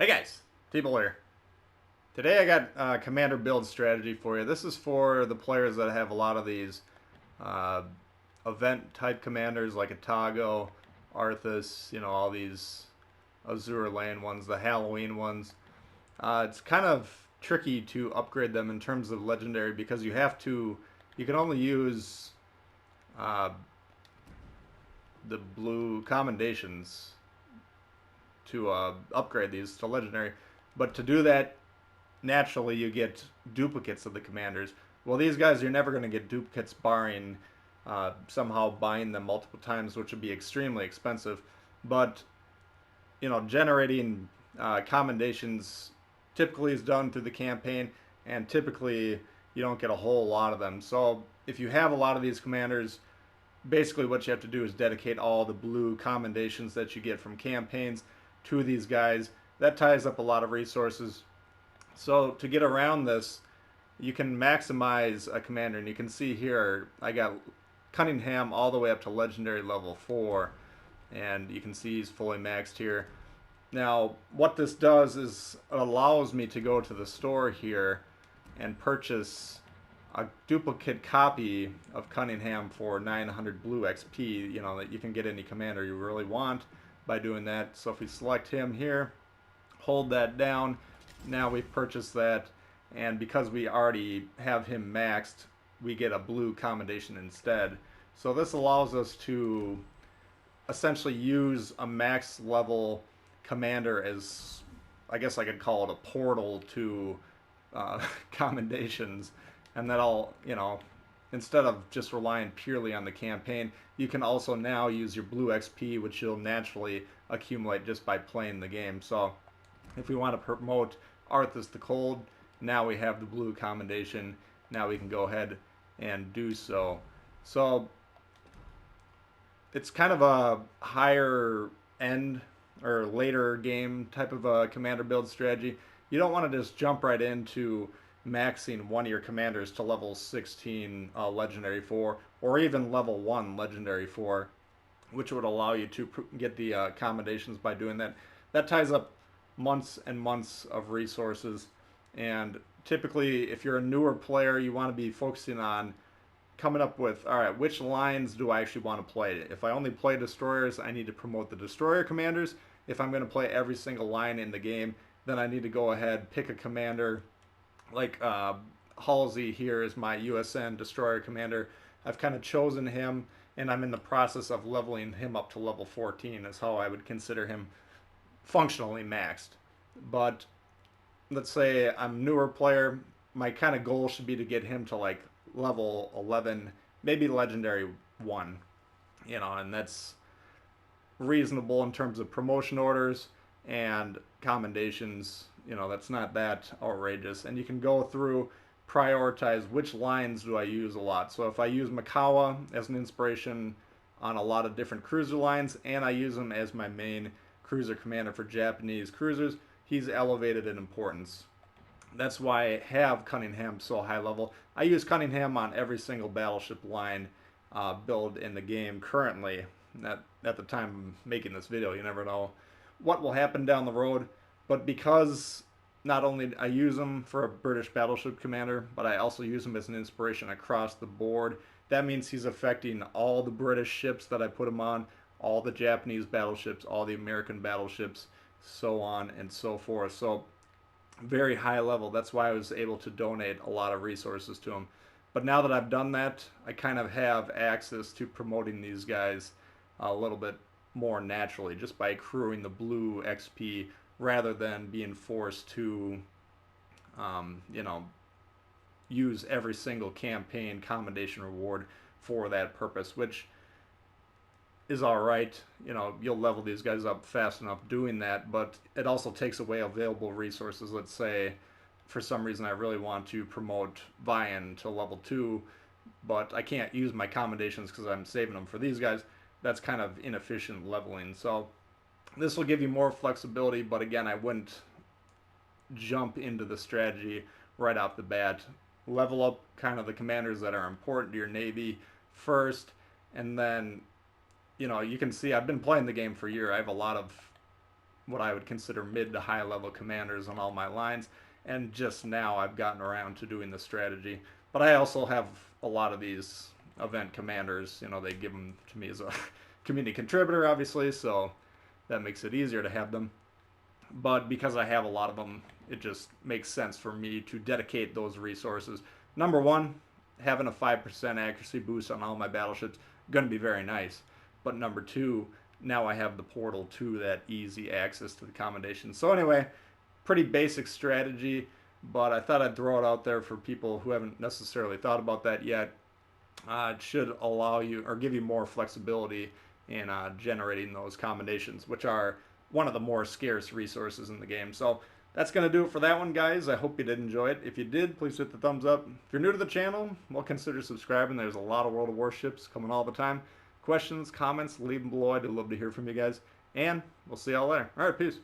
Hey guys, people here. Today I got a commander build strategy for you. This is for the players that have a lot of these uh, event type commanders like Atago, Arthas, all these Azure Lane ones, the Halloween ones. It's kind of tricky to upgrade them in terms of legendary because you can only use uh, the blue commendations to upgrade these to legendary. But to do that, naturally you get duplicates of the commanders. Well, these guys, you're never going to get duplicates barring somehow buying them multiple times, which would be extremely expensive. But, generating commendations typically is done through the campaign, and typically you don't get a whole lot of them. So if you have a lot of these commanders, basically what you have to do is dedicate all the blue commendations that you get from campaigns to these guys. That ties up a lot of resources. So to get around this, you can maximize a commander, and you can see here I got Cunningham all the way up to legendary level 4, and you can see he's fully maxed here. Now, what this does is it allows me to go to the store here and purchase a duplicate copy of Cunningham for 900 blue XP, that you can get any commander you really want by doing that. So if we select him here, hold that down, now we've purchased that, and because we already have him maxed, we get a blue commendation instead. So this allows us to essentially use a max level commander as, I guess I could call it, a portal to commendations, and that'll, instead of just relying purely on the campaign, you can also now use your blue XP, which you'll naturally accumulate just by playing the game. So if we want to promote Arthas the Cold, now we have the blue commendation. Now we can go ahead and do so. So it's kind of a higher end or later game type of a commander build strategy. You don't want to just jump right into maxing one of your commanders to level 16 legendary 4, or even level 1 legendary 4, which would allow you to get the accommodations by doing that. That ties up months and months of resources, and typically if you're a newer player, you want to be focusing on coming up with, all right, which lines do I actually want to play? If I only play destroyers, I need to promote the destroyer commanders. If I'm going to play every single line in the game, then I need to go ahead, pick a commander like Halsey here is my USN destroyer commander. I've kind of chosen him, and I'm in the process of leveling him up to level 14 is how I would consider him functionally maxed. But let's say I'm a newer player, my kind of goal should be to get him to like level 11, maybe legendary 1, and that's reasonable in terms of promotion orders and commendations. That's not that outrageous, and you can go through, prioritize which lines do I use a lot. So if I use Makawa as an inspiration on a lot of different cruiser lines, and I use him as my main cruiser commander for Japanese cruisers, he's elevated in importance. That's why I have Cunningham so high level. I use Cunningham on every single battleship line build in the game currently. At the time of making this video, you never know what will happen down the road. But because not only I use him for a British battleship commander, but I also use him as an inspiration across the board, that means he's affecting all the British ships that I put him on, all the Japanese battleships, all the American battleships, so on and so forth. So very high level. That's why I was able to donate a lot of resources to him. But now that I've done that, I kind of have access to promoting these guys a little bit more naturally just by accruing the blue XP rather than being forced to, use every single campaign commendation reward for that purpose, which is all right. You'll level these guys up fast enough doing that, but it also takes away available resources. Let's say for some reason I really want to promote Vian to level 2, but I can't use my commendations because I'm saving them for these guys. That's kind of inefficient leveling. So this will give you more flexibility, but again, I wouldn't jump into the strategy right off the bat. Level up kind of the commanders that are important to your navy first, and then you can see I've been playing the game for a year. I have a lot of what I would consider mid to high level commanders on all my lines. And just now I've gotten around to doing the strategy. But I also have a lot of these event commanders. You know, they give them to me as a community contributor, obviously, so that makes it easier to have them. But because I have a lot of them, it just makes sense for me to dedicate those resources. Number one, having a 5% accuracy boost on all my battleships, going to be very nice. But number two, now I have the portal to that easy access to the commendation. So anyway, pretty basic strategy, but I thought I'd throw it out there for people who haven't necessarily thought about that yet. It should allow you or give you more flexibility in generating those commendations, which are one of the more scarce resources in the game. So that's going to do it for that one, guys. I hope you did enjoy it. If you did, please hit the thumbs up. If you're new to the channel, well, consider subscribing. There's a lot of World of Warships coming all the time. Questions, comments, leave them below. I'd love to hear from you guys. And we'll see y'all later. All right, peace.